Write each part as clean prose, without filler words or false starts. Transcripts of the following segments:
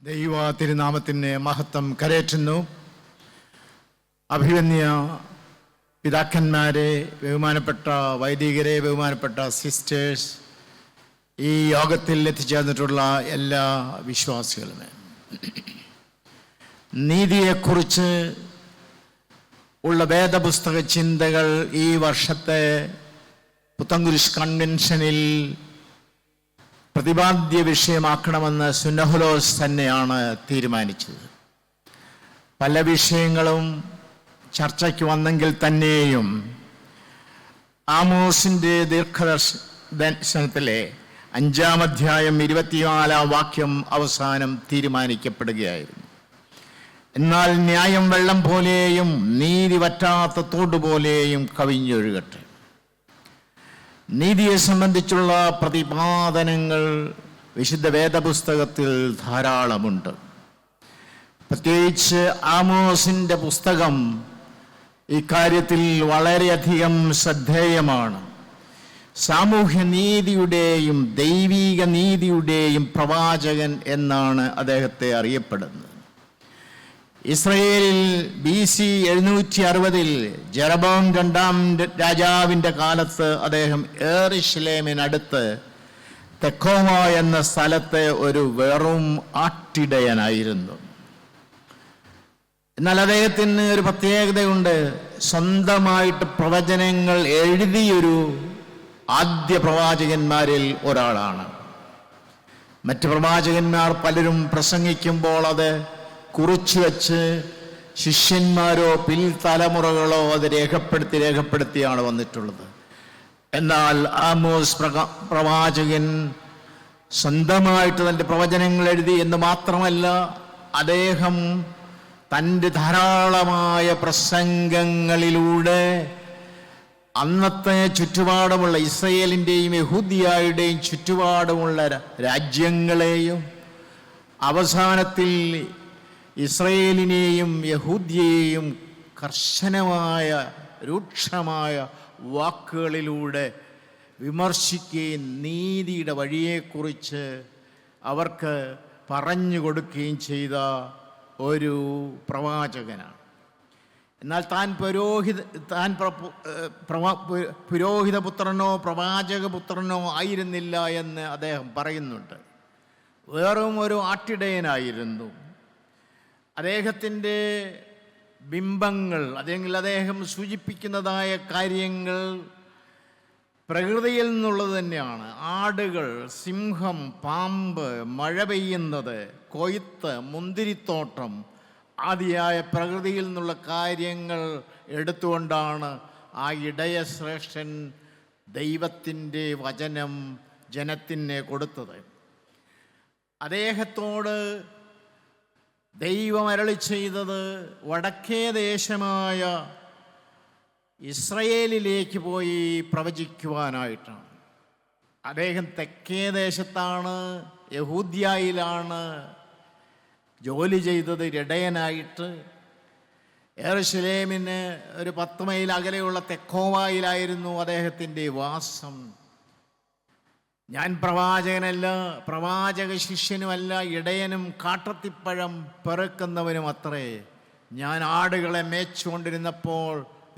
ദൈവ തിരുനാമത്തിന് മഹത്വം കരേറ്റുന്നു. അഭിവന്യ പിതാക്കന്മാരെ, ബഹുമാനപ്പെട്ട വൈദികരെ, ബഹുമാനപ്പെട്ട സിസ്റ്റേഴ്സ്, ഈ യോഗത്തിൽ എത്തിച്ചേർന്നിട്ടുള്ള എല്ലാ വിശ്വാസികളുമേ, നീതിയെക്കുറിച്ച് ഉള്ള വേദപുസ്തക ചിന്തകൾ ഈ വർഷത്തെ പുത്തൻകുരിശ് കൺവെൻഷനിൽ പ്രതിപാദ്യ വിഷയമാക്കണമെന്ന് സുന്നഹലോസ് തന്നെയാണ് തീരുമാനിച്ചത്. പല വിഷയങ്ങളും ചർച്ചയ്ക്ക് വന്നെങ്കിൽ തന്നെയും ആമോസിൻ്റെ ദീർഘദർശനത്തിലെ 5-ാം അധ്യായം 24-ാം വാക്യം അവസാനം തീരുമാനിക്കപ്പെടുകയായിരുന്നു. എന്നാൽ ന്യായം വെള്ളം പോലെയും നീതി വറ്റാത്ത തോടുപോലെയും കവിഞ്ഞൊഴുകട്ടെ. നീതിയെ സംബന്ധിച്ചുള്ള പ്രതിപാദനങ്ങൾ വിശുദ്ധ വേദപുസ്തകത്തിൽ ധാരാളമുണ്ട്. പ്രത്യേകിച്ച് ആമോസിൻ്റെ പുസ്തകം ഇക്കാര്യത്തിൽ വളരെയധികം ശ്രദ്ധേയമാണ്. സാമൂഹ്യ നീതിയുടെയും ദൈവീക നീതിയുടെയും പ്രവാചകൻ എന്നാണ് അദ്ദേഹത്തെ അറിയപ്പെടുന്നത്. ഇസ്രയേലിൽ BC 760 ജെറബോം 2-ാം രാജാവിൻ്റെ കാലത്ത് അദ്ദേഹം യെരൂശലേമിനടുത്ത് തെക്കോവ എന്ന സ്ഥലത്തെ ഒരു വെറും ആട്ടിടയനായിരുന്നു. എന്നാൽ അദ്ദേഹത്തിന് ഒരു പ്രത്യേകതയുണ്ട്. സ്വന്തമായിട്ട് പ്രവചനങ്ങൾ എഴുതിയൊരു ആദ്യ പ്രവാചകന്മാരിൽ ഒരാളാണ്. മറ്റ് പ്രവാചകന്മാർ പലരും പ്രസംഗിക്കുമ്പോൾ അത് കുറിച്ചു വച്ച് ശിഷ്യന്മാരോ പിൽത്തലമുറകളോ അത് രേഖപ്പെടുത്തിയാണ് വന്നിട്ടുള്ളത്. എന്നാൽ ആമോസ് പ്രവാചകൻ സ്വന്തമായിട്ട് തൻ്റെ പ്രവചനങ്ങൾ എഴുതി എന്ന് മാത്രമല്ല, അദ്ദേഹം തൻ്റെ ധാരാളമായ പ്രസംഗങ്ങളിലൂടെ അന്നത്തെ ചുറ്റുപാടുമുള്ള ഇസ്രയേലിൻ്റെയും യഹൂദിയായുടെയും ചുറ്റുപാടുമുള്ള രാജ്യങ്ങളെയും അവസാനത്തിൽ ഇസ്രയേലിനെയും യഹൂദിയെയും കർശനമായ രൂക്ഷമായ വാക്കുകളിലൂടെ വിമർശിക്കുകയും നീതിയുടെ വഴിയെക്കുറിച്ച് അവർക്ക് പറഞ്ഞു കൊടുക്കുകയും ചെയ്ത ഒരു പ്രവാചകനാണ്. എന്നാൽ താൻ പുരോഹിതപുത്രനോ പ്രവാചകപുത്രനോ ആയിരുന്നില്ല എന്ന് അദ്ദേഹം പറയുന്നുണ്ട്. വെറും ഒരു ആട്ടിടയനായിരുന്നു. അദ്ദേഹത്തിൻ്റെ ബിംബങ്ങൾ, അല്ലെങ്കിൽ അദ്ദേഹം സൂചിപ്പിക്കുന്നതായ കാര്യങ്ങൾ പ്രകൃതിയിൽ നിന്നുള്ളത് തന്നെയാണ്. ആടുകൾ, സിംഹം, പാമ്പ്, മഴ പെയ്യുന്നത്, കൊയ്ത്ത്, മുന്തിരിത്തോട്ടം ആദിയായ പ്രകൃതിയിൽ നിന്നുള്ള കാര്യങ്ങൾ എടുത്തുകൊണ്ടാണ് ആ ഇടയശ്രേഷ്ഠൻ ദൈവത്തിൻ്റെ വചനം ജനത്തിന് കൊടുത്തത്. അദ്ദേഹത്തോട് ദൈവം അരുളി ചെയ്തത് വടക്കേ ദേശമായ ഇസ്രയേലിലേക്ക് പോയി പ്രവചിക്കുവാനായിട്ടാണ്. അദ്ദേഹം തെക്കേ ദേശത്താണ്, യഹൂദ്യയിലാണ് ജോലി ചെയ്തത് ഇടയനായിട്ട്. യെരൂശലേമിന് ഒരു 10 മൈൽ അകലെയുള്ള തെക്കോവയിലായിരുന്നു അദ്ദേഹത്തിൻ്റെ വാസം. ഞാൻ പ്രവാചകനല്ല, പ്രവാചക ശിഷ്യനുമല്ല, ഇടയനും കാട്ടത്തിപ്പഴം പെറുക്കുന്നവനും അത്രേ. ഞാൻ ആടുകളെ മേച്ചുകൊണ്ടിരുന്നപ്പോൾ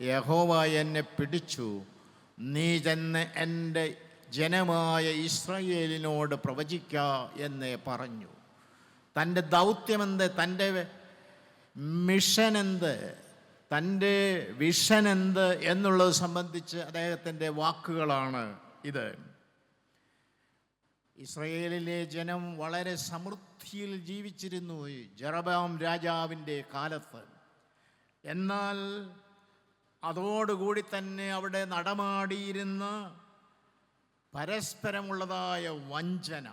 യഹോവ എന്നെ പിടിച്ചു. നീ ചെന്ന് എൻ്റെ ജനമായ ഇസ്രായേലിനോട് പ്രവചിക്ക എന്ന് പറഞ്ഞു. തൻ്റെ ദൗത്യമെന്ത്, തൻ്റെ മിഷൻ എന്ത്, തൻ്റെ വിഷൻ എന്ത് എന്നുള്ളത് സംബന്ധിച്ച് അദ്ദേഹത്തിൻ്റെ വാക്കുകളാണ് ഇത്. ഇസ്രയേലിലെ ജനം വളരെ സമൃദ്ധിയിൽ ജീവിച്ചിരുന്നു ജെറബോം രാജാവിൻ്റെ കാലത്ത്. എന്നാൽ അതോടുകൂടി തന്നെ അവിടെ നടമാടിയിരുന്ന പരസ്പരമുള്ളതായ വഞ്ചന,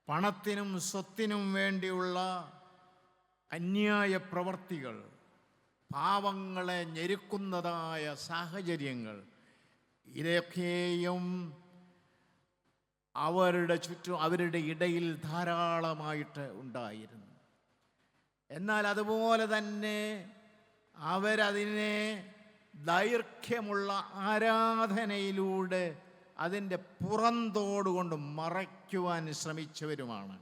പണത്തിനും സ്വത്തിനും വേണ്ടിയുള്ള അന്യായ പ്രവർത്തികൾ, പാവങ്ങളെ ഞെരുക്കുന്നതായ സാഹചര്യങ്ങൾ, ഇതൊക്കെയും അവരുടെ ഇടയിൽ ധാരാളമായിട്ട് ഉണ്ടായിരുന്നു. എന്നാൽ അതുപോലെ തന്നെ അവരതിനെ ദൈർഘ്യമുള്ള ആരാധനയിലൂടെ അതിൻ്റെ പുറന്തോടുകൊണ്ട് മറയ്ക്കുവാൻ ശ്രമിച്ചവരുമാണ്.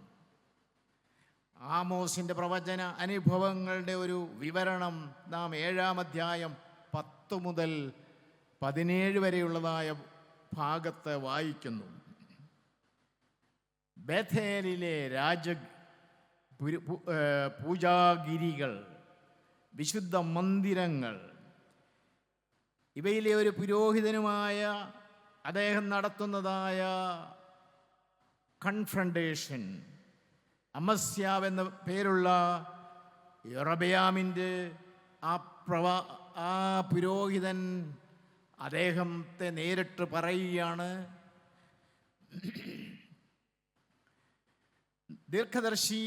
ആമോസിൻ്റെ പ്രവചന അനുഭവങ്ങളുടെ ഒരു വിവരണം നാം 7-ാം അധ്യായം 10 മുതൽ 17 വരെയുള്ളതായ ഭാഗത്ത് വായിക്കുന്നു. ബേഥേലിലെ പൂജാഗിരികൾ, വിശുദ്ധ മന്ദിരങ്ങൾ, ഇവയിലെ ഒരു പുരോഹിതനുമായ അദ്ദേഹം നടത്തുന്നതായ കൺഫ്രണ്ടേഷൻ, അമസ്യാവ് എന്ന പേരുള്ള യൊറബയാമിൻ്റെ ആ പുരോഹിതൻ അദ്ദേഹത്തെ നേരിട്ട് പറയുകയാണ്, ദീർഘദർശി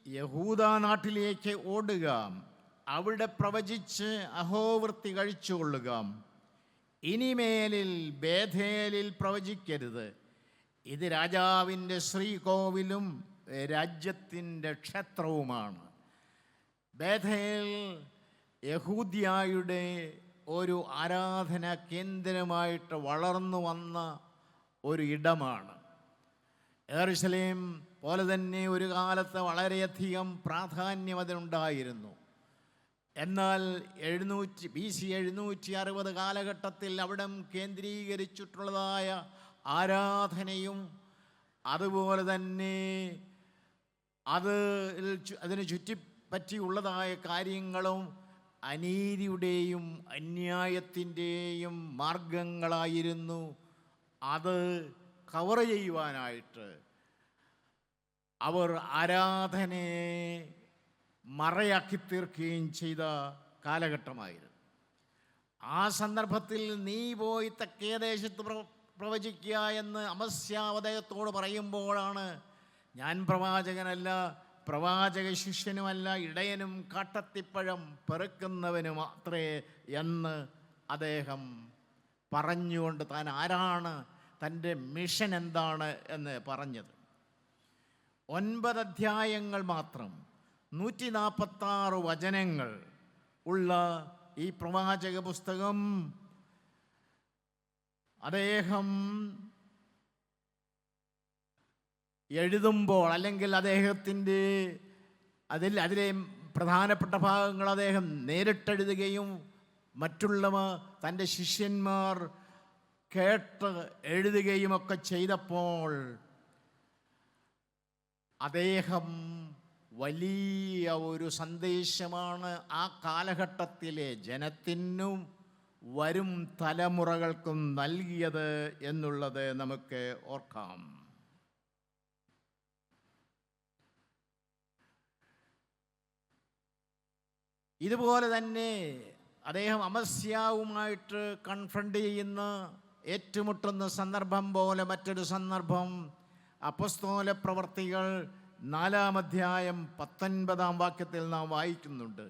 യഹൂദാ നാട്ടിലേക്ക് ഓടുക, അവിടെ പ്രവചിച്ച് അഹോവൃത്തി കഴിച്ചുകൊള്ളുക. ഇനിമേലിൽ ബേഥേലിൽ പ്രവചിക്കരുത്. ഇത് രാജാവിൻ്റെ ശ്രീകോവിലും രാജ്യത്തിൻ്റെ ക്ഷേത്രവുമാണ്. ബേഥേൽ യഹൂദ്യായുടെ ഒരു ആരാധന കേന്ദ്രമായിട്ട് വളർന്നു വന്ന ഒരു ഇടമാണ്. യെരുശലേം പോലെ തന്നെ ഒരു കാലത്ത് വളരെയധികം പ്രാധാന്യം അതിനുണ്ടായിരുന്നു. എന്നാൽ BC 760 കാലഘട്ടത്തിൽ അവിടം കേന്ദ്രീകരിച്ചിട്ടുള്ളതായ ആരാധനയും അതുപോലെ തന്നെ അതിന് ചുറ്റിപ്പറ്റിയുള്ളതായ കാര്യങ്ങളും അനീതിയുടെയും അന്യായത്തിൻ്റെയും മാർഗങ്ങളായിരുന്നു. അത് കവർ ചെയ്യുവാനായിട്ട് അവർ ആരാധനയെ മറയാക്കി തീർക്കുകയും ചെയ്ത കാലഘട്ടമായിരുന്നു. ആ സന്ദർഭത്തിൽ നീ പോയി തെക്കേ ദേശത്ത് പ്രവചിക്കുക എന്ന് അമസ്യാവ് അദ്ദേഹത്തോട് പറയുമ്പോഴാണ്, ഞാൻ പ്രവാചകനല്ല, പ്രവാചക ശിഷ്യനുമല്ല, ഇടയനും കാട്ടത്തിപ്പഴം പെറുക്കുന്നവനും മാത്രമേ എന്ന് അദ്ദേഹം പറഞ്ഞുകൊണ്ട് താൻ ആരാണ്, തൻ്റെ മിഷൻ എന്താണ് എന്ന് പറഞ്ഞത്. 9 അധ്യായങ്ങൾ മാത്രം, 146 വചനങ്ങൾ ഉള്ള ഈ പ്രവാചക പുസ്തകം അദ്ദേഹം എഴുതുമ്പോൾ, അല്ലെങ്കിൽ അദ്ദേഹത്തിൻ്റെ അതിലെ പ്രധാനപ്പെട്ട ഭാഗങ്ങൾ അദ്ദേഹം നേരിട്ടെഴുതുകയും മറ്റുള്ളവ തൻ്റെ ശിഷ്യന്മാർ കേട്ട് എഴുതുകയും ഒക്കെ ചെയ്തപ്പോൾ അദ്ദേഹം വലിയ ഒരു സന്ദേശമാണ് ആ കാലഘട്ടത്തിലെ ജനത്തിനും വരും തലമുറകൾക്കും നൽകിയത് എന്നുള്ളത് നമുക്ക് ഓർക്കാം. ഇതുപോലെ തന്നെ അദ്ദേഹം അമസ്യാവുമായിട്ട് കൺഫ്രണ്ട് ചെയ്യുന്ന, ഏറ്റുമുട്ടുന്ന സന്ദർഭം പോലെ മറ്റൊരു സന്ദർഭം അപ്പോസ്തല പ്രവർത്തികൾ 4-ാം അധ്യായം 19-ാം വാക്യത്തിൽ നാം വായിക്കുന്നുണ്ട്.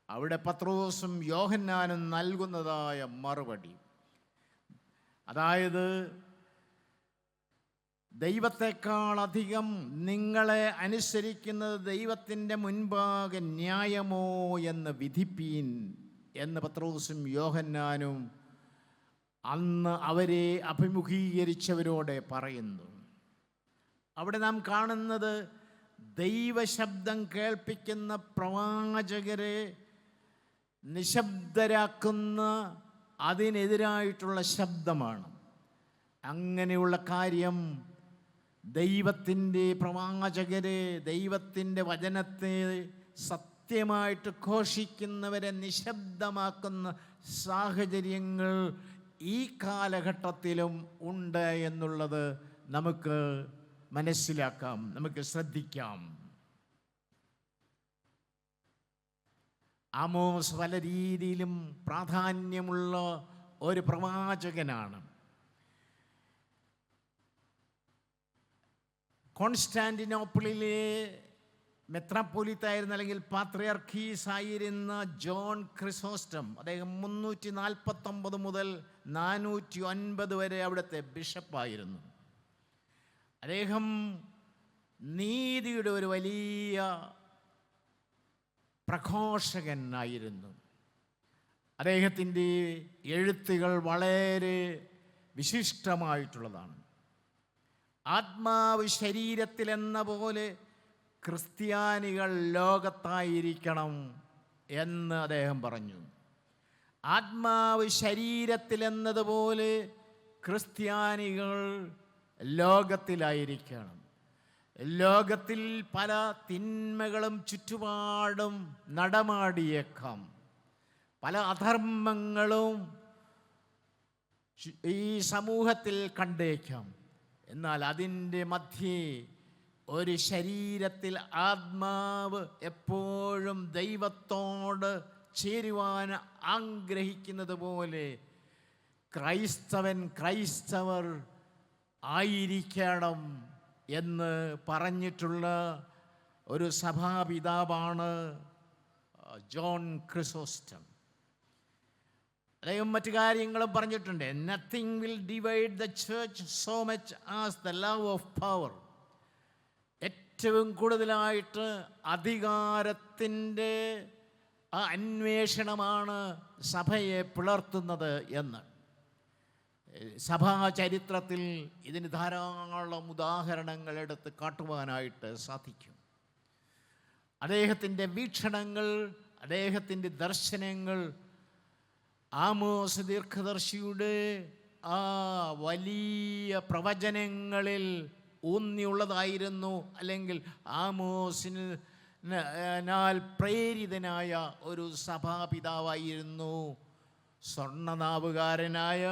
അവിടെ പത്രോസും യോഹന്നാനും നൽകുന്നതായ മറുപടി, അതായത് ദൈവത്തെക്കാളധികം നിങ്ങളെ അനുസരിക്കുന്നത് ദൈവത്തിൻ്റെ മുൻപാകെ ന്യായമോ എന്ന് വിധിപ്പീൻ എന്ന് പത്രോസും യോഹന്നാനും അന്ന് അവരെ അഭിമുഖീകരിച്ചവരോട് പറയുന്നു. അവിടെ നാം കാണുന്നത് ദൈവശബ്ദം കേൾപ്പിക്കുന്ന പ്രവാചകരെ നിശബ്ദരാക്കുന്ന അതിനെതിരായിട്ടുള്ള ശബ്ദമാണ്. അങ്ങനെയുള്ള കാര്യം ദൈവത്തിൻ്റെ പ്രവാചകരെ, ദൈവത്തിൻ്റെ വചനത്തെ സത്യമായിട്ട് ഘോഷിക്കുന്നവരെ നിശബ്ദമാക്കുന്ന സാഹചര്യങ്ങൾ ഈ കാലഘട്ടത്തിലും ഉണ്ട് എന്നുള്ളത് നമുക്ക് മനസ്സിലാക്കാം, നമുക്ക് ശ്രദ്ധിക്കാം. ആമോസ് പല രീതിയിലും പ്രാധാന്യമുള്ള ഒരു പ്രവാചകനാണ്. കോൺസ്റ്റാന്റിനോപ്പിളിലെ മെത്രാപ്പൊലീത്തായിരുന്ന അല്ലെങ്കിൽ പാത്രിയർക്കീസ് ആയിരുന്ന ജോൺ ക്രിസോസ്റ്റം, അദ്ദേഹം 349 മുതൽ 409 വരെ അവിടുത്തെ ബിഷപ്പായിരുന്നു. അദ്ദേഹം നീതിയുടെ ഒരു വലിയ പ്രഘോഷകനായിരുന്നു. അദ്ദേഹത്തിൻ്റെ എഴുത്തുകൾ വളരെ വിശിഷ്ടമായിട്ടുള്ളതാണ്. ആത്മാവ് ശരീരത്തിലെന്ന പോലെ ക്രിസ്ത്യാനികൾ ലോകത്തായിരിക്കണം എന്ന് അദ്ദേഹം പറഞ്ഞു. ആത്മാവ് ശരീരത്തിലെന്നതുപോലെ ക്രിസ്ത്യാനികൾ ലോകത്തിലായിരിക്കണം. ലോകത്തിൽ പല തിന്മകളും ചുറ്റുപാടും നടമാടിയേക്കാം, പല അധർമ്മങ്ങളും ഈ സമൂഹത്തിൽ കണ്ടേക്കാം. എന്നാൽ അതിൻ്റെ മധ്യേ ഒരു ശരീരത്തിൽ ആത്മാവ് എപ്പോഴും ദൈവത്തോട് ചേരുവാൻ ആഗ്രഹിക്കുന്നത് പോലെ ക്രൈസ്തവർ ആയിരിക്കണം എന്ന് പറഞ്ഞിട്ടുള്ള ഒരു സഭാപിതാവാണ് ജോൺ ക്രിസോസ്റ്റം. അദ്ദേഹം മറ്റു കാര്യങ്ങളും പറഞ്ഞിട്ടുണ്ട്. Nothing will divide the church so much as the love of power. ഏറ്റവും കൂടുതലായിട്ട് അധികാരത്തിൻ്റെ ആ അന്വേഷണമാണ് സഭയെ പിളർത്തുന്നത് എന്ന്. സഭാ ചരിത്രത്തിൽ ഇതിന് ധാരാളം ഉദാഹരണങ്ങൾ എടുത്ത് കാട്ടുവാനായിട്ട് സാധിക്കും. അദ്ദേഹത്തിൻ്റെ വീക്ഷണങ്ങൾ, അദ്ദേഹത്തിൻ്റെ ദർശനങ്ങൾ ആമോസ് ദീർഘദർശിയുടെ ആ വലിയ പ്രവചനങ്ങളിൽ ഊന്നിയുള്ളതായിരുന്നു. അല്ലെങ്കിൽ ആമോസിനാൽ പ്രേരിതനായ ഒരു സഭാപിതാവായിരുന്നു സ്വർണ്ണനാവുകാരനായ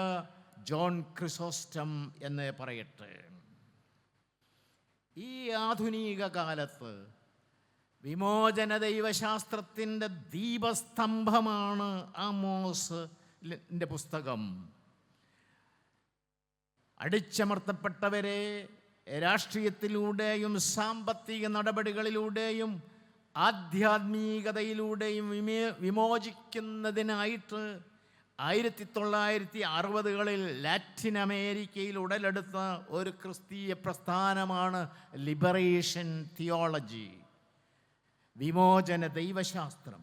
ജോൺ ക്രിസോസ്റ്റം എന്ന് പറയട്ടെ. ഈ ആധുനിക കാലത്ത് വിമോചന ദൈവശാസ്ത്രത്തിൻ്റെ ദീപസ്തംഭമാണ് ആമോസിൻ്റെ പുസ്തകം. അടിച്ചമർത്തപ്പെട്ടവരെ രാഷ്ട്രീയത്തിലൂടെയും സാമ്പത്തിക നടപടികളിലൂടെയും ആധ്യാത്മികതയിലൂടെയും വിമോചിക്കുന്നതിനായിട്ട് 1960-കളിൽ ലാറ്റിൻ അമേരിക്കയിൽ ഉടലെടുത്ത ഒരു ക്രിസ്തീയ പ്രസ്ഥാനമാണ് ലിബറേഷൻ തിയോളജി, വിമോചന ദൈവശാസ്ത്രം.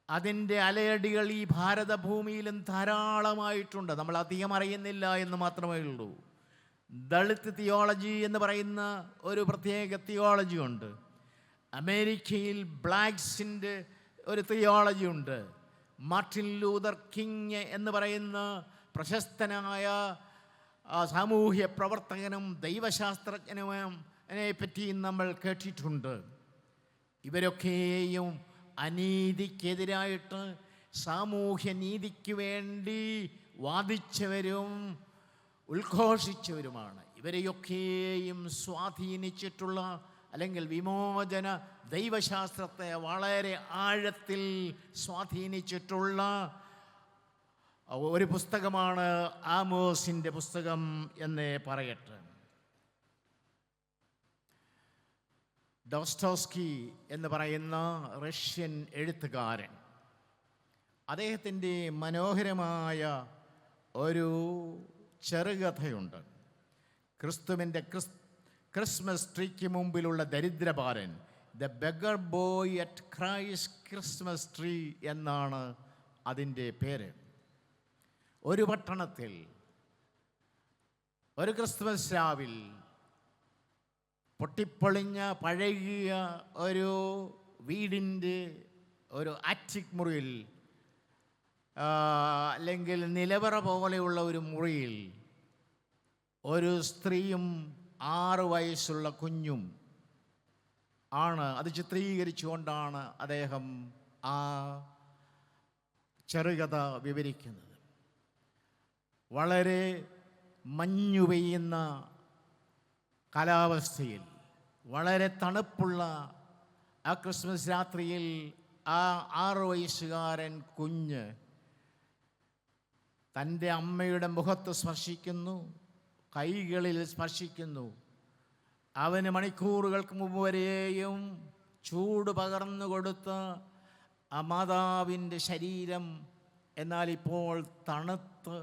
അതിൻ്റെ അലയടികൾ ഈ ഭാരതഭൂമിയിലും ധാരാളമായിട്ടുണ്ട്. നമ്മൾ അധികം അറിയുന്നില്ല എന്ന് മാത്രമേ ഉള്ളൂ. ദളിത് തിയോളജി എന്ന് പറയുന്ന ഒരു പ്രത്യേക തിയോളജി ഉണ്ട്. അമേരിക്കയിൽ ബ്ലാക്സിൻ്റെ ഒരു തിയോളജി ഉണ്ട്. മാർട്ടിൻ ലൂതർ കിങ് എന്ന് പറയുന്ന പ്രശസ്തനായ സാമൂഹ്യ പ്രവർത്തകനും ദൈവശാസ്ത്രജ്ഞനെ പറ്റിയും നമ്മൾ കേട്ടിട്ടുണ്ട്. ഇവരൊക്കെയും അനീതിക്കെതിരായിട്ട് സാമൂഹ്യ നീതിക്ക് വേണ്ടി വാദിച്ചവരും ഉദ്ഘോഷിച്ചവരുമാണ്. ഇവരെയൊക്കെയും സ്വാധീനിച്ചിട്ടുള്ള അല്ലെങ്കിൽ വിമോചന ദൈവശാസ്ത്രത്തെ വളരെ ആഴത്തിൽ സ്വാധീനിച്ചിട്ടുള്ള ഒരു പുസ്തകമാണ് ആമോസിൻ്റെ പുസ്തകം എന്ന് പറയട്ടെ. ഡോസ്റ്റോസ്കി എന്ന് പറയുന്ന റഷ്യൻ എഴുത്തുകാരൻ, അദ്ദേഹത്തിൻ്റെ മനോഹരമായ ഒരു ചെറുകഥയുണ്ട്. ക്രിസ്തുവിൻ്റെ ക്രിസ്മസ് ട്രീക്ക് മുമ്പിലുള്ള ദരിദ്രബാലൻ, the beggar boy at Christ Christmas tree എന്നാണ് അതിൻ്റെ പേര്. ഒരു പട്ടണത്തിൽ ഒരു ക്രിസ്മസ് രാവിൽ പൊട്ടിപ്പൊളിഞ്ഞ പഴകിയ ഒരു വീടിൻ്റെ ഒരു ആറ്റിക് മുറിയിൽ, അല്ലെങ്കിൽ നിലവറ പോലെയുള്ള ഒരു മുറിയിൽ ഒരു സ്ത്രീയും 6 വയസ്സുള്ള കുഞ്ഞും ആണ്. അത് ചിത്രീകരിച്ചുകൊണ്ടാണ് അദ്ദേഹം ആ ചെറുകഥ വിവരിക്കുന്നത്. വളരെ മഞ്ഞു പെയ്യുന്ന കാലാവസ്ഥയിൽ, വളരെ തണുപ്പുള്ള ആ ക്രിസ്മസ് രാത്രിയിൽ ആ 6 വയസ്സുകാരൻ കുഞ്ഞ് തൻ്റെ അമ്മയുടെ മുഖത്ത് സ്പർശിക്കുന്നു, കൈകളിൽ സ്പർശിക്കുന്നു. അവന് മണിക്കൂറുകൾക്ക് മുമ്പ് വരെയും ചൂട് പകർന്നു കൊടുത്ത ആ മാതാവിൻ്റെ ശരീരം എന്നാൽ ഇപ്പോൾ തണുത്ത്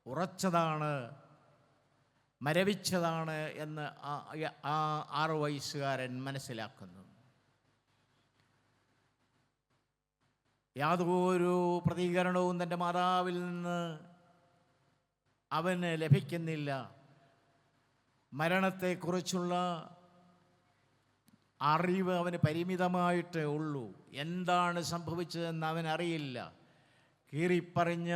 ഉറച്ചതാണ്, മരവിച്ചതാണ് എന്ന് ആ 6 വയസ്സുകാരൻ മനസ്സിലാക്കുന്നു. യാതൊരു പ്രതികരണവും തൻ്റെ മാതാവിൽ നിന്ന് അവന് ലഭിക്കുന്നില്ല. മരണത്തെക്കുറിച്ചുള്ള അറിവ് അവന് പരിമിതമായിട്ടേ ഉള്ളൂ. എന്താണ് സംഭവിച്ചതെന്ന് അവനറിയില്ല. കീറിപ്പറിഞ്ഞ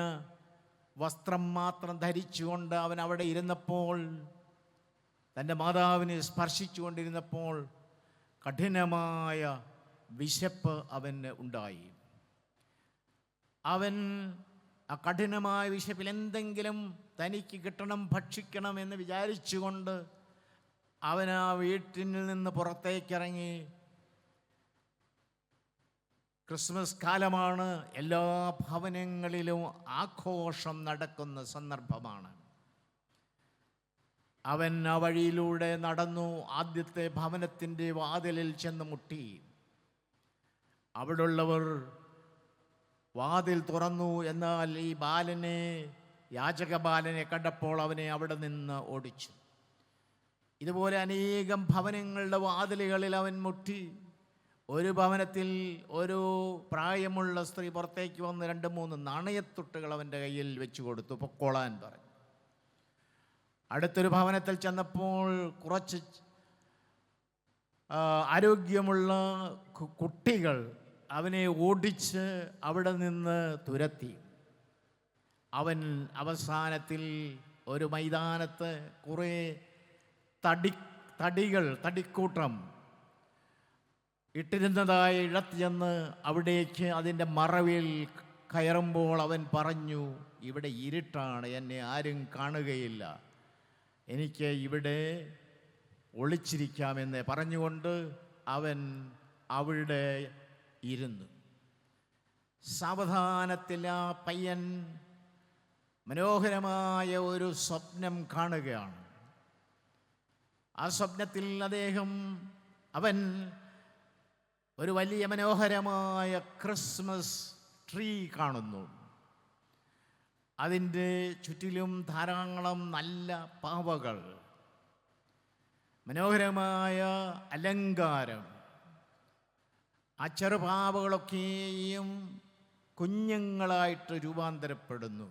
വസ്ത്രം മാത്രം ധരിച്ചുകൊണ്ട് അവൻ അവിടെ ഇരുന്നപ്പോൾ, തൻ്റെ മാതാവിനെ സ്പർശിച്ചുകൊണ്ടിരുന്നപ്പോൾ കഠിനമായ വിശപ്പ് അവന് ഉണ്ടായി. അവൻ ആ കഠിനമായ വിശപ്പിൽ എന്തെങ്കിലും തനിക്ക് കിട്ടണം, ഭക്ഷിക്കണം എന്ന് വിചാരിച്ചുകൊണ്ട് അവൻ ആ വീട്ടിൽ നിന്ന് പുറത്തേക്കിറങ്ങി. ക്രിസ്മസ് കാലമാണ്, എല്ലാ ഭവനങ്ങളിലും ആഘോഷം നടക്കുന്ന സന്ദർഭമാണ്. അവൻ ആ വഴിയിലൂടെ നടന്നു. ആദ്യത്തെ ഭവനത്തിൻ്റെ വാതിലിൽ ചെന്ന് മുട്ടി. അവിടെയുള്ളവർ വാതിൽ തുറന്നു. എന്നാൽ ഈ ബാലനെ, യാചക ബാലനെ കണ്ടപ്പോൾ അവനെ അവിടെ നിന്ന് ഓടിച്ചു. ഇതുപോലെ അനേകം ഭവനങ്ങളുടെ വാതിലുകളിൽ അവൻ മുട്ടി. ഒരു ഭവനത്തിൽ ഒരു പ്രായമുള്ള സ്ത്രീ പുറത്തേക്ക് വന്ന് 2-3 നാണയത്തുട്ടുകൾ അവൻ്റെ കയ്യിൽ വെച്ച് കൊടുത്തു, പൊക്കോളാൻ പറഞ്ഞു. അടുത്തൊരു ഭവനത്തിൽ ചെന്നപ്പോൾ കുറച്ച് ആരോഗ്യമുള്ള കുട്ടികൾ അവനെ ഓടിച്ച് അവിടെ നിന്ന് തുരത്തി. അവൻ അവസാനത്തിൽ ഒരു മൈതാനത്ത് കുറേ തടിക്കൂട്ടം ഇട്ടിരുന്നതായ ഇടത്ത് ചെന്ന് അവിടേക്ക് അതിൻ്റെ മറവിൽ കയറുമ്പോൾ അവൻ പറഞ്ഞു, ഇവിടെ ഇരുട്ടാണ്, എന്നെ ആരും കാണുകയില്ല, എനിക്ക് ഇവിടെ ഒളിച്ചിരിക്കാമെന്ന് പറഞ്ഞുകൊണ്ട് അവൻ അവിടെ ഇരുന്നു. സാവധാനത്തിൽ ആ പയ്യൻ മനോഹരമായ ഒരു സ്വപ്നം കാണുകയാണ്. ആ സ്വപ്നത്തിൽ അവൻ ഒരു വലിയ മനോഹരമായ ക്രിസ്മസ് ട്രീ കാണുന്നു. അതിൻ്റെ ചുറ്റിലും ധാരാളം നല്ല പാവകൾ, മനോഹരമായ അലങ്കാരം. ആ ചെറുപാവകളൊക്കെയും കുഞ്ഞുങ്ങളായിട്ട് രൂപാന്തരപ്പെടുന്നു.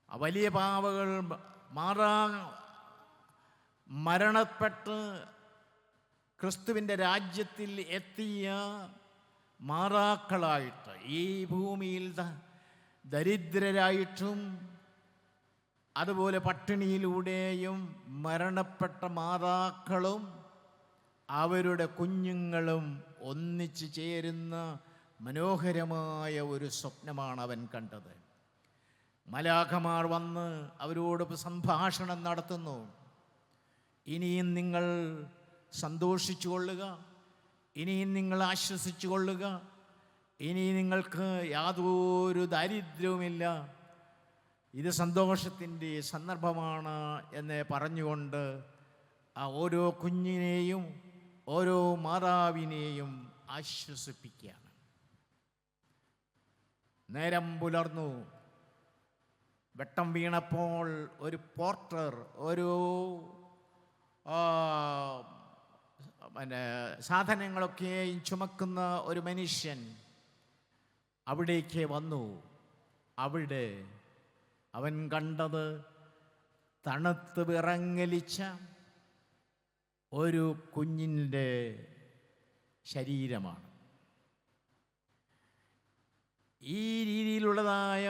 ആ വലിയ പാവകൾ മരണപ്പെട്ട് ക്രിസ്തുവിൻ്റെ രാജ്യത്തിൽ എത്തിയ മാറാക്കളായിട്ട്, ഈ ഭൂമിയിൽ ദരിദ്രരായിട്ടും അതുപോലെ പട്ടിണിയിലൂടെയും മരണപ്പെട്ട മാതാക്കളും അവരുടെ കുഞ്ഞുങ്ങളും ഒന്നിച്ചു ചേരുന്ന മനോഹരമായ ഒരു സ്വപ്നമാണ് അവൻ കണ്ടത്. മലാഖമാർ വന്ന് അവരോട് സംഭാഷണം നടത്തുന്നു. ഇനിയും നിങ്ങൾ സന്തോഷിച്ചു കൊള്ളുക, ഇനിയും നിങ്ങൾ ആശ്വസിച്ചു കൊള്ളുക, ഇനി നിങ്ങൾക്ക് യാതൊരു ദാരിദ്ര്യവുമില്ല, ഇത് സന്തോഷത്തിൻ്റെ സന്ദർഭമാണ് എന്ന് പറഞ്ഞുകൊണ്ട് ആ ഓരോ കുഞ്ഞിനെയും ഓരോ മാതാവിനെയും ആശ്വസിപ്പിക്കുകയാണ്. നേരം പുലർന്നു. വെട്ടം വീണപ്പോൾ ഒരു പോർട്ടർ, ഒരു സാധനങ്ങളൊക്കെയും ചുമക്കുന്ന ഒരു മനുഷ്യൻ അവിടേക്ക് വന്നു. അവിടെ അവൻ കണ്ടത് തണുത്ത് വിറങ്ങലിച്ച ഒരു കുഞ്ഞിൻ്റെ ശരീരമാണ്. ഈ രീതിയിലുള്ളതായ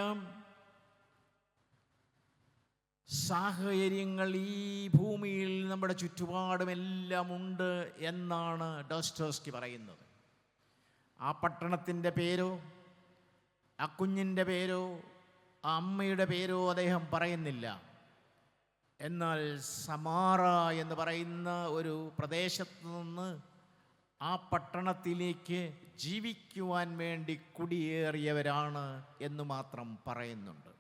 സാഹചര്യങ്ങൾ ഈ ഭൂമിയിൽ നമ്മുടെ ചുറ്റുപാടുമെല്ലാം ഉണ്ട് എന്നാണ് ഡോസ്റ്റോസ്കി പറയുന്നത്. ആ പട്ടണത്തിൻ്റെ പേരോ ആ കുഞ്ഞിൻ്റെ പേരോ ആ അമ്മയുടെ പേരോ അദ്ദേഹം പറയുന്നില്ല. എന്നാൽ സമാറ എന്ന് പറയുന്ന ഒരു പ്രദേശത്ത് നിന്ന് ആ പട്ടണത്തിലേക്ക് ജീവിക്കുവാൻ വേണ്ടി കുടിയേറിയവരാണ് എന്ന് മാത്രം പറയുന്നുണ്ട്.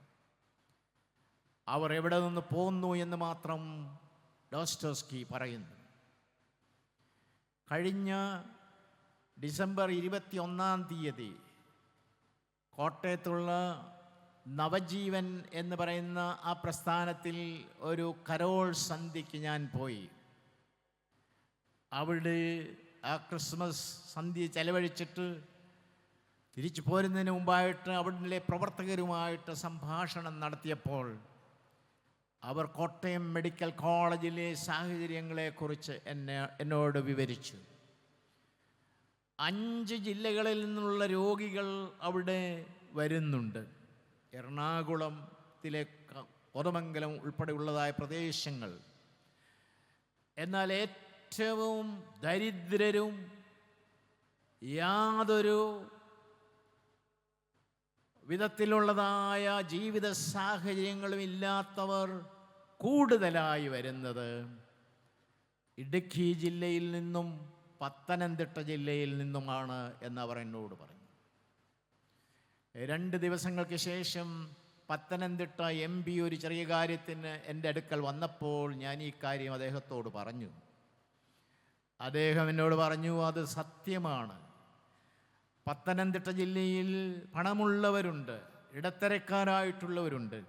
അവർ എവിടെ നിന്ന് പോന്നു എന്ന് മാത്രം ഡോസ്റ്റോസ്കി പറയുന്നു. കഴിഞ്ഞ ഡിസംബർ 21 കോട്ടയത്തുള്ള നവജീവൻ എന്ന് പറയുന്ന ആ പ്രസ്ഥാനത്തിൽ ഒരു കരോൾ സന്ധ്യയ്ക്ക് ഞാൻ പോയി. അവിടെ ആ ക്രിസ്മസ് സന്ധ്യ ചെലവഴിച്ചിട്ട് തിരിച്ചു പോരുന്നതിന് മുമ്പായിട്ട് അവിടുത്തെ പ്രവർത്തകരുമായിട്ട് സംഭാഷണം നടത്തിയപ്പോൾ അവർ കോട്ടയം മെഡിക്കൽ കോളേജിലെ സാഹചര്യങ്ങളെക്കുറിച്ച് എന്നോട് വിവരിച്ചു. 5 ജില്ലകളിൽ നിന്നുള്ള രോഗികൾ അവിടെ വരുന്നുണ്ട്. എറണാകുളത്തിലെ കോതമംഗലം ഉൾപ്പെടെയുള്ളതായ പ്രദേശങ്ങൾ. എന്നാൽ ഏറ്റവും ദരിദ്രരും യാതൊരു വിധത്തിലുള്ളതായ ജീവിത സാഹചര്യങ്ങളും ഇല്ലാത്തവർ കൂടുതലായി വരുന്നത് ഇടുക്കി ജില്ലയിൽ നിന്നും പത്തനംതിട്ട ജില്ലയിൽ നിന്നുമാണ് എന്നവർ എന്നോട് പറഞ്ഞു. 2 ദിവസങ്ങൾക്ക് ശേഷം പത്തനംതിട്ട MP ഒരു ചെറിയ കാര്യത്തിന് എൻ്റെ അടുക്കൽ വന്നപ്പോൾ ഞാൻ ഈ കാര്യം അദ്ദേഹത്തോട് പറഞ്ഞു. അദ്ദേഹം എന്നോട് പറഞ്ഞു, അത് സത്യമാണ്. പത്തനംതിട്ട ജില്ലയിൽ പണമുള്ളവരുണ്ട്, ഇടത്തരക്കാരായിട്ടുള്ളവരുണ്ട്.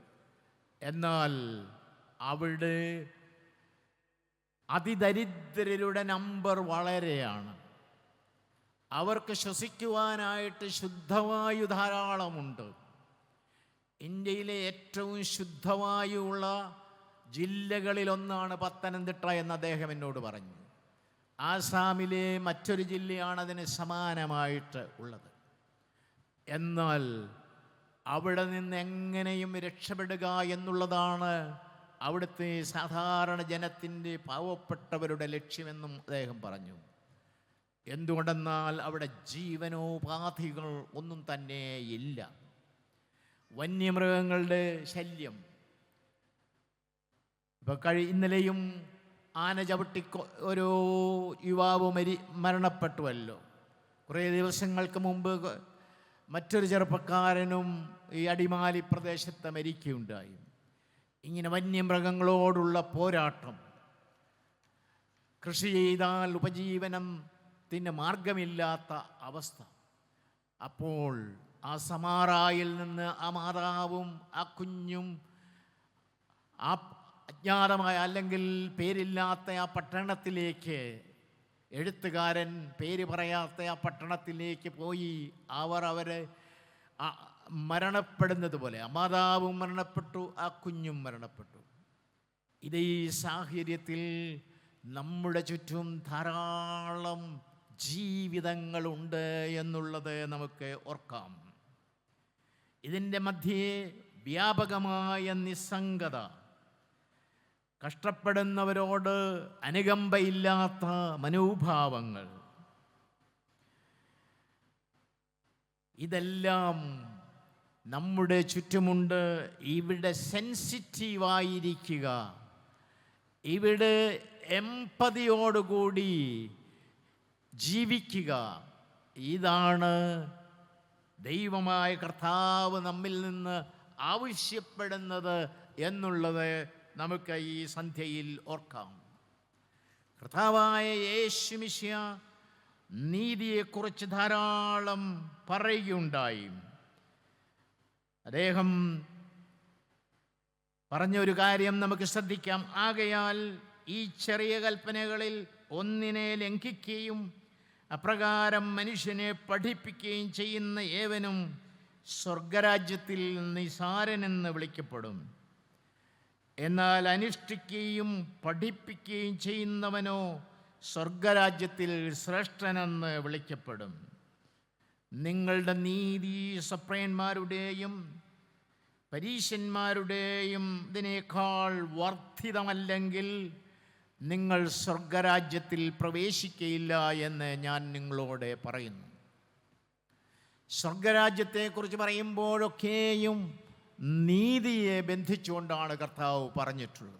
എന്നാൽ അവിടെ അതിദരിദ്രരുടെ നമ്പർ വളരെയാണ്. അവർക്ക് ശ്വസിക്കുവാനായിട്ട് ശുദ്ധവായു ധാരാളമുണ്ട്. ഇന്ത്യയിലെ ഏറ്റവും ശുദ്ധവായുവുള്ള ജില്ലകളിലൊന്നാണ് പത്തനംതിട്ട എന്ന് അദ്ദേഹം എന്നോട് പറഞ്ഞു. ആസാമിലെ മറ്റൊരു ജില്ലയാണ് അതിന് സമാനമായിട്ട് ഉള്ളത്. എന്നാൽ അവിടെ നിന്ന് എങ്ങനെയും രക്ഷപ്പെടുക എന്നുള്ളതാണ് അവിടുത്തെ സാധാരണ ജനത്തിൻ്റെ പാവപ്പെട്ടവരുടെ ലക്ഷ്യമെന്നും അദ്ദേഹം പറഞ്ഞു. എന്തുകൊണ്ടെന്നാൽ അവിടെ ജീവനോപാധികൾ ഒന്നും തന്നെ ഇല്ല. വന്യമൃഗങ്ങളുടെ ശല്യം. ഇപ്പം ഇന്നലെയും ആന ചവിട്ടി ഒരു യുവാവ് മരണപ്പെട്ടുവല്ലോ. കുറേ ദിവസങ്ങൾക്ക് മുമ്പ് മറ്റൊരു ചെറുപ്പക്കാരനും ഈ അടിമാലി പ്രദേശത്ത് മരിക്കുകയുണ്ടായി. ഇങ്ങനെ വന്യമൃഗങ്ങളോടുള്ള പോരാട്ടം. കൃഷി ചെയ്താൽ ഉപജീവനത്തിന് മാർഗമില്ലാത്ത അവസ്ഥ. അപ്പോൾ ആ സമാറായിൽ നിന്ന് ആ മാതാവും ആ കുഞ്ഞും ആ അജ്ഞാതമായ അല്ലെങ്കിൽ പേരില്ലാത്ത ആ പട്ടണത്തിലേക്ക്, എഴുത്തുകാരൻ പേര് പറയാത്ത ആ പട്ടണത്തിലേക്ക് പോയി അവരെ മരണപ്പെടുന്നത് പോലെ ആ മാതാവും മരണപ്പെട്ടു, ആ കുഞ്ഞും മരണപ്പെട്ടു. ഇതേ സാഹചര്യത്തിൽ നമ്മുടെ ചുറ്റും ധാരാളം ജീവിതങ്ങളുണ്ട് എന്നുള്ളത് നമുക്ക് ഓർക്കാം. ഇതിൻ്റെ മധ്യേ വ്യാപകമായ നിസ്സംഗത, കഷ്ടപ്പെടുന്നവരോട് അനുകമ്പയില്ലാത്ത മനോഭാവങ്ങൾ, ഇതെല്ലാം നമ്മുടെ ചുറ്റുമുണ്ട്. ഇവിടെ സെൻസിറ്റീവായിരിക്കുക, ഇവിടെ എമ്പതിയോടുകൂടി ജീവിക്കുക, ഇതാണ് ദൈവമായ കർത്താവ് നമ്മിൽ നിന്ന് ആവശ്യപ്പെടുന്നത് എന്നുള്ളത് നമുക്ക് ഈ സന്ധ്യയിൽ ഓർക്കാം. കർത്താവായ യേശു മിശിഹ നീതിയെക്കുറിച്ച് ധാരാളം പറയുകയുണ്ടായി. അദ്ദേഹം പറഞ്ഞൊരു കാര്യം നമുക്ക് ശ്രദ്ധിക്കാം. ആകയാൽ ഈ ചെറിയ കൽപ്പനകളിൽ ഒന്നിനെ ലംഘിക്കുകയും അപ്രകാരം മനുഷ്യനെ പഠിപ്പിക്കുകയും ചെയ്യുന്ന ഏവനും സ്വർഗരാജ്യത്തിൽ നിസാരനെന്ന് വിളിക്കപ്പെടും. എന്നാൽ അനുഷ്ഠിക്കുകയും പഠിപ്പിക്കുകയും ചെയ്യുന്നവനോ സ്വർഗരാജ്യത്തിൽ ശ്രേഷ്ഠനെന്ന് വിളിക്കപ്പെടും. നിങ്ങളുടെ നീതി സപ്രയന്മാരുടെയും പരീശന്മാരുടെയും ഇതിനേക്കാൾ വർദ്ധിതമല്ലെങ്കിൽ നിങ്ങൾ സ്വർഗരാജ്യത്തിൽ പ്രവേശിക്കയില്ല എന്ന് ഞാൻ നിങ്ങളോട് പറയുന്നു. സ്വർഗരാജ്യത്തെക്കുറിച്ച് പറയുമ്പോഴൊക്കെയും നീതിയെ ബന്ധിച്ചുകൊണ്ടാണ് കർത്താവ് പറഞ്ഞിട്ടുള്ളത്.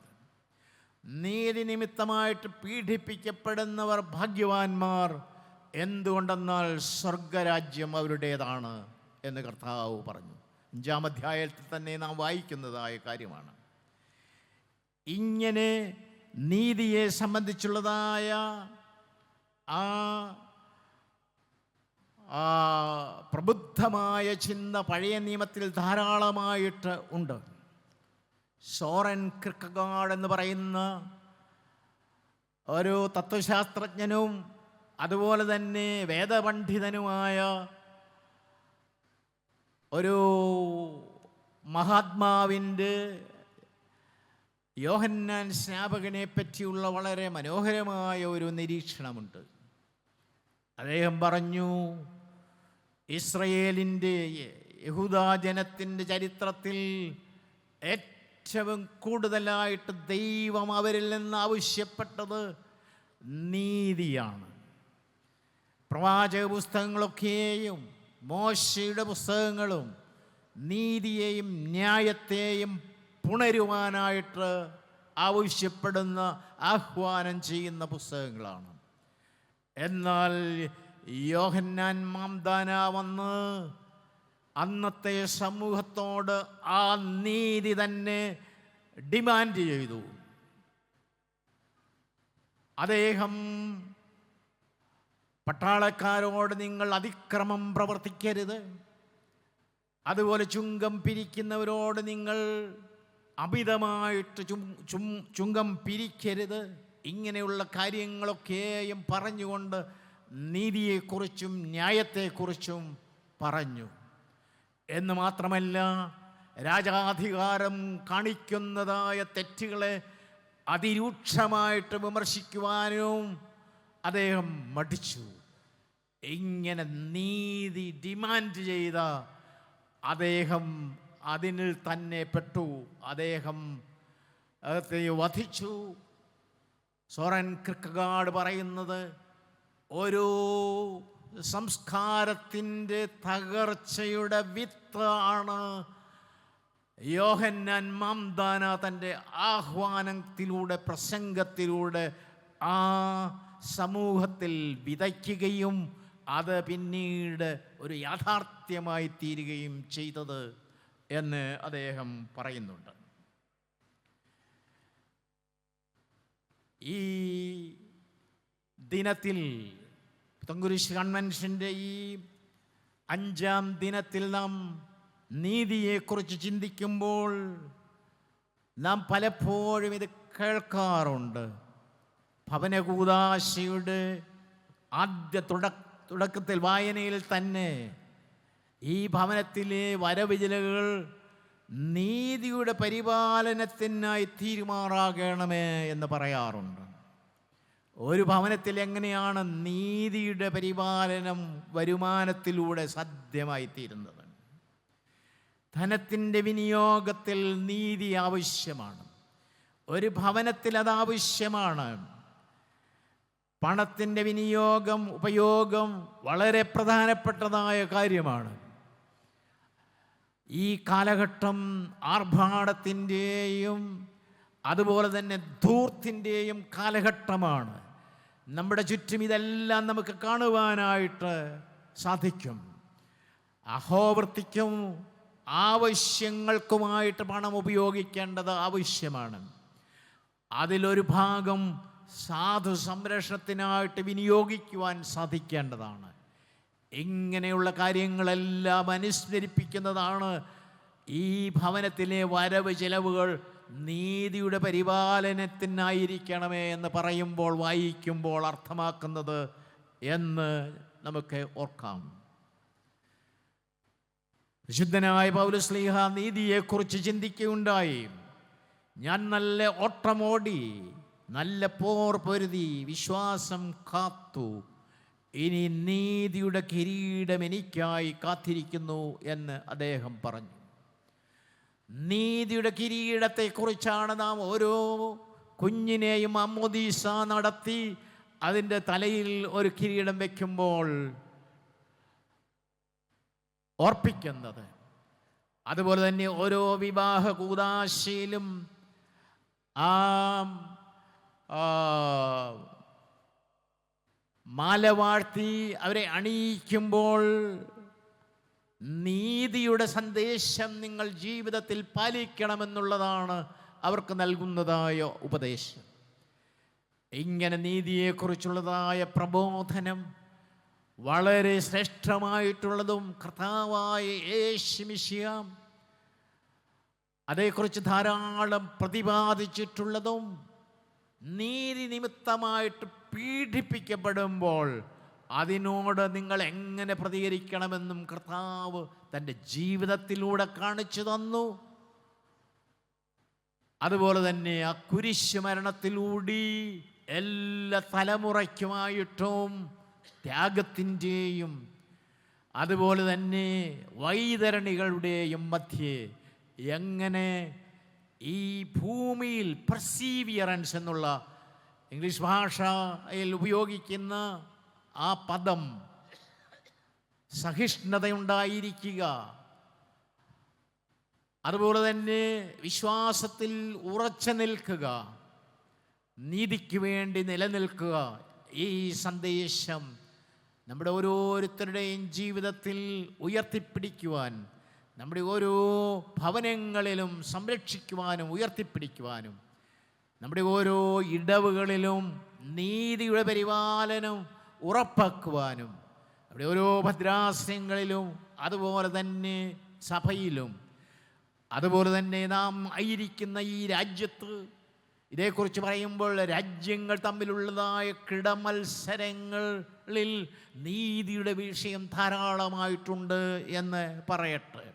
നീതി നിമിത്തമായിട്ട് പീഡിപ്പിക്കപ്പെടുന്നവർ ഭാഗ്യവാന്മാർ, എന്തുകൊണ്ടെന്നാൽ സ്വർഗരാജ്യം അവരുടേതാണ് എന്ന് കർത്താവ് പറഞ്ഞു. 5-ാം അധ്യായത്തിൽ തന്നെ നാം വായിക്കുന്നതായ കാര്യമാണ്. ഇങ്ങനെ നീതിയെ സംബന്ധിച്ചുള്ളതായ ആ പ്രബുദ്ധമായ ചിന്ത പഴയ നിയമത്തിൽ ധാരാളമായിട്ട് ഉണ്ട്. സോറൻ കിർക്കഗാർഡ് എന്ന് പറയുന്ന ഒരു തത്വശാസ്ത്രജ്ഞനും അതുപോലെ തന്നെ വേദപണ്ഡിതനുമായ ഒരു മഹാത്മാവിൻ്റെ യോഹന്നാൻ സ്നാപകനെ പറ്റിയുള്ള വളരെ മനോഹരമായ ഒരു നിരീക്ഷണമുണ്ട്. അദ്ദേഹം പറഞ്ഞു, ഇസ്രയേലിൻ്റെ യഹൂദാജനത്തിൻ്റെ ചരിത്രത്തിൽ ഏറ്റവും കൂടുതലായിട്ട് ദൈവം അവരിൽ നിന്ന് ആവശ്യപ്പെട്ടത് നീതിയാണ്. പ്രവാചക പുസ്തകങ്ങളൊക്കെയും മോശയുടെ പുസ്തകങ്ങളും നീതിയെയും ന്യായത്തെയും പുണരുവാനായിട്ട് ആവശ്യപ്പെടുന്ന, ആഹ്വാനം ചെയ്യുന്ന പുസ്തകങ്ങളാണ്. എന്നാൽ യോഹന്നാൻ മാംദാന വന്ന് അന്നത്തെ സമൂഹത്തോട് ആ നീതി തന്നെ ഡിമാൻഡ് ചെയ്തു. അദ്ദേഹം പട്ടാളക്കാരോട് നിങ്ങൾ അതിക്രമം പ്രവർത്തിക്കരുത്, അതുപോലെ ചുങ്കം പിരിക്കുന്നവരോട് നിങ്ങൾ അമിതമായിട്ട് ചുങ്കം പിരിക്കരുത്, ഇങ്ങനെയുള്ള കാര്യങ്ങളൊക്കെയും പറഞ്ഞുകൊണ്ട് നീതിയെക്കുറിച്ചും ന്യായത്തെക്കുറിച്ചും പറഞ്ഞു. എന്ന് മാത്രമല്ല, രാജാധികാരം കാണിക്കുന്നതായ തെറ്റുകളെ അതിരൂക്ഷമായിട്ട് വിമർശിക്കുവാനും അദ്ദേഹം മടിച്ചു. ഇങ്ങനെ നീതി ഡിമാൻഡ് ചെയ്ത അദ്ദേഹം അതിനിൽ തന്നെ പെട്ടു. അദ്ദേഹം വധിച്ചു. സോറൻ കീർക്കെഗാഡ് പറയുന്നത്, ഓരോ സംസ്കാരത്തിൻ്റെ തകർച്ചയുടെ വിത്ത് ആണ് യോഹന്നാൻ മാംദാന തൻ്റെ ആഹ്വാനത്തിലൂടെ, പ്രസംഗത്തിലൂടെ ആ സമൂഹത്തിൽ വിതയ്ക്കുകയും അത് പിന്നീട് ഒരു യാഥാർത്ഥ്യമായി തീരുകയും ചെയ്തത് എന്ന് അദ്ദേഹം പറയുന്നുണ്ട്. ഈ ദിനത്തിൽ, പുത്തൻകുരിശ് കൺവെൻഷൻ്റെ ഈ 5ാം ദിനത്തിൽ നാം നീതിയെക്കുറിച്ച് ചിന്തിക്കുമ്പോൾ നാം പലപ്പോഴും ഇത് കേൾക്കാറുണ്ട്. ഭവനകൂദാശയുടെ ആദ്യ തുടക്കത്തിൽ വായനയിൽ തന്നെ ഈ ഭവനത്തിലെ വരവിചിലകൾ നീതിയുടെ പരിപാലനത്തിനായി തീരുമാറാകണമേ എന്ന് പറയാറുണ്ട്. ഒരു ഭവനത്തിൽ എങ്ങനെയാണ് നീതിയുടെ പരിപാലനം വരുമാനത്തിലൂടെ സാധ്യമായി തീരുന്നത്? ധനത്തിൻ്റെ വിനിയോഗത്തിൽ നീതി ആവശ്യമാണ്. ഒരു ഭവനത്തിൽ അത് ആവശ്യമാണ്. പണത്തിൻ്റെ വിനിയോഗം, ഉപയോഗം വളരെ പ്രധാനപ്പെട്ടതായ കാര്യമാണ്. ഈ കാലഘട്ടം ആർഭാടത്തിൻ്റെയും അതുപോലെ തന്നെ ധൂർത്തിൻ്റെയും കാലഘട്ടമാണ്. നമ്മുടെ ചുറ്റും ഇതെല്ലാം നമുക്ക് കാണുവാനായിട്ട് സാധിക്കും. അഹോവൃത്തിക്കും ആവശ്യങ്ങൾക്കുമായിട്ട് പണം ഉപയോഗിക്കേണ്ടത് ആവശ്യമാണ്. അതിലൊരു ഭാഗം സാധു സംരക്ഷണത്തിനായിട്ട് വിനിയോഗിക്കുവാൻ സാധിക്കേണ്ടതാണ്. ഇങ്ങനെയുള്ള കാര്യങ്ങളെല്ലാം അനുസ്മരിപ്പിക്കുന്നതാണ് ഈ ഭവനത്തിലെ വരവ് ചെലവുകൾ നീതിയുടെ പരിപാലനത്തിനായിരിക്കണമേ എന്ന് പറയുമ്പോൾ, വായിക്കുമ്പോൾ അർത്ഥമാക്കുന്നത് എന്ന് നമുക്ക് ഓർക്കാം. വിശുദ്ധനായ പൗലോസ്ലീഹ നീതിയെക്കുറിച്ച് ചിന്തിക്കുകയുണ്ടായി. ഞാൻ നല്ല ഓട്ടമോടി, നല്ല പോർ പൊരുതി, വിശ്വാസം കാത്തു, ഇനി നീതിയുടെ കിരീടം എനിക്കായി കാത്തിരിക്കുന്നു എന്ന് അദ്ദേഹം പറഞ്ഞു. നീതിയുടെ കിരീടത്തെക്കുറിച്ചാണ് നാം ഓരോ കുഞ്ഞിനെയും അമ്മോദീസ നടത്തി അതിൻ്റെ തലയിൽ ഒരു കിരീടം വയ്ക്കുമ്പോൾ ഓർപ്പിക്കുന്നത്. അതുപോലെ തന്നെ ഓരോ വിവാഹ കൂദാശയിലും മാല വാഴ്ത്തി അവരെ അണിയിക്കുമ്പോൾ നീതിയുടെ സന്ദേശം നിങ്ങൾ ജീവിതത്തിൽ പാലിക്കണമെന്നുള്ളതാണ് അവർക്ക് നൽകുന്നതായ ഉപദേശം. ഇങ്ങനെ നീതിയെക്കുറിച്ചുള്ളതായ പ്രബോധനം വളരെ ശ്രേഷ്ഠമായിട്ടുള്ളതും കർത്താവായ യേശു മിശിഹ അതേക്കുറിച്ച് ധാരാളം പ്രതിപാദിച്ചിട്ടുള്ളതും, നീതി നിമിത്തമായിട്ട് പീഡിപ്പിക്കപ്പെടുമ്പോൾ അതിനോട് നിങ്ങൾ എങ്ങനെ പ്രതികരിക്കണമെന്നും കർത്താവ് തൻ്റെ ജീവിതത്തിലൂടെ കാണിച്ചു തന്നു. അതുപോലെ തന്നെ ആ കുരിശ് മരണത്തിലൂടെ എല്ലാ തലമുറയ്ക്കുമായിട്ടും ത്യാഗത്തിൻ്റെയും അതുപോലെ തന്നെ വൈതരണികളുടെയും മധ്യേ എങ്ങനെ ഈ ഭൂമിയിൽ പെർസീവിയറൻസ് എന്നുള്ള ഇംഗ്ലീഷ് ഭാഷയിൽ ഉപയോഗിക്കുന്ന ആ പദം, സഹിഷ്ണുതയുണ്ടായിരിക്കുക, അതുപോലെ തന്നെ വിശ്വാസത്തിൽ ഉറച്ചു നിൽക്കുക, നീതിക്ക് വേണ്ടി നിലനിൽക്കുക, ഈ സന്ദേശം നമ്മുടെ ഓരോരുത്തരുടെയും ജീവിതത്തിൽ ഉയർത്തിപ്പിടിക്കുവാൻ, നമ്മുടെ ഓരോ ഭവനങ്ങളിലും സംരക്ഷിക്കുവാനും ഉയർത്തിപ്പിടിക്കുവാനും, നമ്മുടെ ഓരോ ഇടവുകളിലും നീതിയുടെ പരിപാലനം ഉറപ്പാക്കുവാനും, നമ്മുടെ ഓരോ ഭദ്രാസനങ്ങളിലും അതുപോലെ തന്നെ സഭയിലും അതുപോലെ തന്നെ നാം ആയിരിക്കുന്ന ഈ രാജ്യത്ത് ഇതേക്കുറിച്ച് പറയുമ്പോൾ രാജ്യങ്ങൾ തമ്മിലുള്ളതായ കിടമത്സരങ്ങളിൽ നീതിയുടെ വിഷയം ധാരാളമായിട്ടുണ്ട് എന്ന് പറയട്ടെ.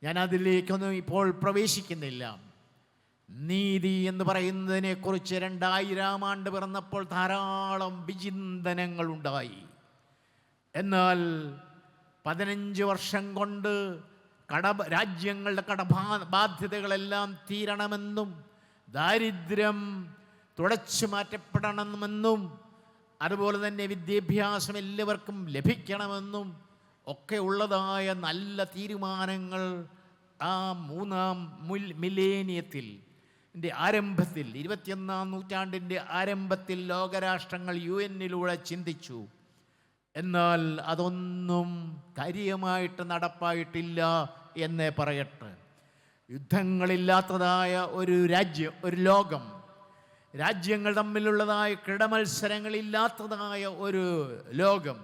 ഞാൻ അതിലേക്കൊന്നും ഇപ്പോൾ പ്രവേശിക്കുന്നില്ല. നീതി എന്ന് പറയുന്നതിനെക്കുറിച്ച് 2000 ആണ്ട് പിറന്നപ്പോൾ ധാരാളം വിചിന്തനങ്ങളുണ്ടായി. എന്നാൽ 15 വർഷം കൊണ്ട് രാജ്യങ്ങളുടെ ബാധ്യതകളെല്ലാം തീരണമെന്നും ദാരിദ്ര്യം തുടച്ചു മാറ്റപ്പെടണമെന്നും അതുപോലെ തന്നെ വിദ്യാഭ്യാസം എല്ലാവർക്കും ലഭിക്കണമെന്നും ഒക്കെ ഉള്ളതായ നല്ല തീരുമാനങ്ങൾ ആ 3-ാം മില്ലേനിയത്തിൽ ആരംഭത്തിൽ 21-ാം നൂറ്റാണ്ടിൻ്റെ ആരംഭത്തിൽ ലോകരാഷ്ട്രങ്ങൾ UN-ലൂടെ ചിന്തിച്ചു. എന്നാൽ അതൊന്നും കാര്യമായിട്ട് നടപ്പായിട്ടില്ല എന്നേ പറയട്ടെ. യുദ്ധങ്ങളില്ലാത്തതായ ഒരു രാജ്യം, ഒരു ലോകം, രാജ്യങ്ങൾ തമ്മിലുള്ളതായ കിടമത്സരങ്ങളില്ലാത്തതായ ഒരു ലോകം,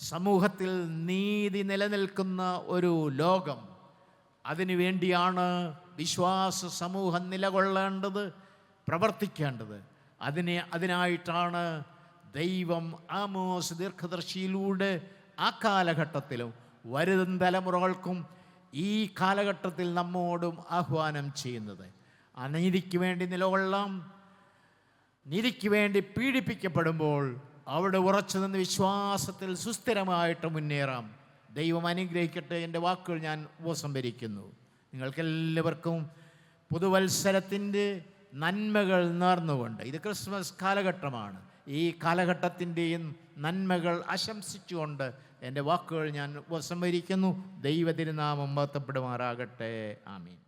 സമൂഹത്തിൽ നീതി നിലനിൽക്കുന്ന ഒരു ലോകം, അതിനുവേണ്ടിയാണ് വിശ്വാസ സമൂഹം നിലകൊള്ളേണ്ടത്, പ്രവർത്തിക്കേണ്ടത്. അതിനായിട്ടാണ് ദൈവം ആമോസ് ദീർഘദർശിയിലൂടെ ആ കാലഘട്ടത്തിലും വരും തലമുറകൾക്കും ഈ കാലഘട്ടത്തിൽ നമ്മോടും ആഹ്വാനം ചെയ്യുന്നത്. അനീതിക്ക് വേണ്ടി നിലകൊള്ളാം, നീതിക്ക് വേണ്ടി പീഡിപ്പിക്കപ്പെടുമ്പോൾ അവിടെ ഉറച്ചു നിന്ന് വിശ്വാസത്തിൽ സുസ്ഥിരമായിട്ട് മുന്നേറാം. ദൈവം അനുഗ്രഹിക്കട്ടെ. എൻ്റെ വാക്കുകൾ ഞാൻ ഉപസംഹരിക്കുന്നു. നിങ്ങൾക്കെല്ലാവർക്കും പുതുവത്സരത്തിൻ്റെ നന്മകൾ നേർന്നുകൊണ്ട്, ഇത് ക്രിസ്മസ് കാലഘട്ടമാണ്, ഈ കാലഘട്ടത്തിൻ്റെയും നന്മകൾ ആശംസിച്ചുകൊണ്ട് എൻ്റെ വാക്കുകൾ ഞാൻ ഉപസംഹരിക്കുന്നു. ദൈവ തിരുനാമം മഹത്വപ്പെടുമാറാകട്ടെ. ആമീൻ.